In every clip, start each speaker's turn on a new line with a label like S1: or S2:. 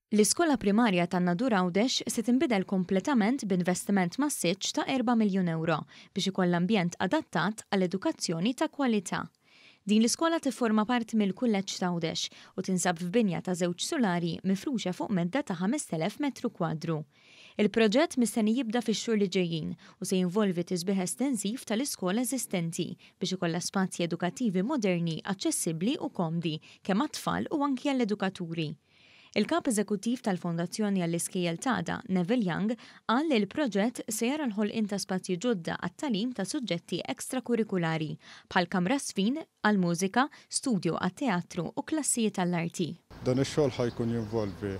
S1: L-iskola primarja ta' Nadur Għawdex se tinbidel kompletament b'investiment massiġġ ta' 4 miljun euro biex ikoll ambjent adattat għall-edukazzjoni ta' kwalità. Din l-iskola tifforma parti mill-kulleġġ ta' Għawdex u tinsab f'binja ta' żewġ solari mifruxa fuq medda ta' 5,000 metru kwadru. Il-proġett mistenni jibda fix-xhur li ġejjin u se jinvolvi tisbieħ estensiv tal-iskola eżistenti biex ikollha spazji edukattivi moderni, aċċessibbli u komdi kemm għat-tfal u anki għall-edukaturi. Il-kap eżekuttiv tal-Fondazzjoni għall-Iskejjel Tagħda, Neville Young, qal li l-proġett se jara l-ħolqien ta' spazji ġodda għat-tagħlim ta' suġġetti ekstrakurikulari bħal kamra sfin għall-mużika, studju għat-teatru u klassijiet għall-arti.
S2: Dan ix-xogħol ħajkun jinvolvi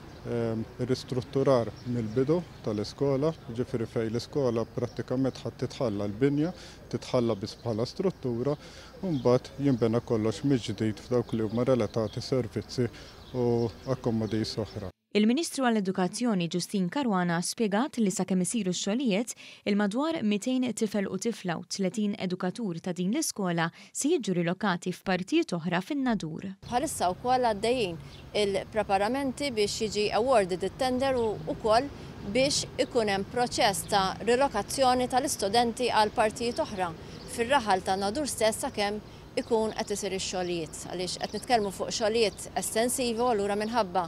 S2: ristrutturar mill-bidu tal-iskola, ġifieri fejn l-iskola prattikament ħadd titħalla l-binja, titħalla biss bħala struttura u mbagħad jinbena kollox mill-ġdid f'dawk li huma relatati servizzi u akkomodis oħra.
S1: Il-Ministru għall-Edukazzjoni Ġustin Karwana spjegat li sakemm isiru x-xogħlijiet il-madwar 200 tifel u tifla u 30 edukatur ta' din l-iskola se jiġu rilokati f'partijiet oħra fin-Nadur.
S3: Bħalissa wkoll għaddejjin il-preparamenti biex jiġi awarded it-tender u wkoll biex ikun hemm proċess ta' rilokazzjoni tal-istudenti għal partijiet oħra fir-raħal ta' Nadur stess sakemm ikun qed isir ix-xogħlijiet għaliex qed nitkellmu fuq xogħlijiet estensivi u allura minħabba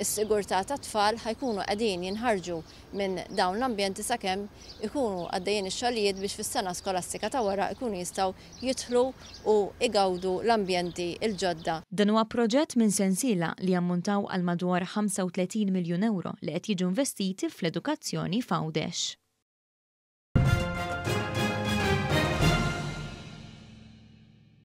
S3: is-sigurtà tat-tfal ħajkunu qegħdin jinħarġu minn dawn l-ambjenti sakemm ikunu għaddejjin ix-xogħlijiet biex fis-sena skolastika ta' wara ikunu jistgħu jidħlu u igawdu l-ambjenti l-ġodda.
S1: Dan huwa proġett minn sensiela li ammontaw għal madwar 35 miljun euro li qed jiġu investiti fl-edukazzjoni f'Għawdex.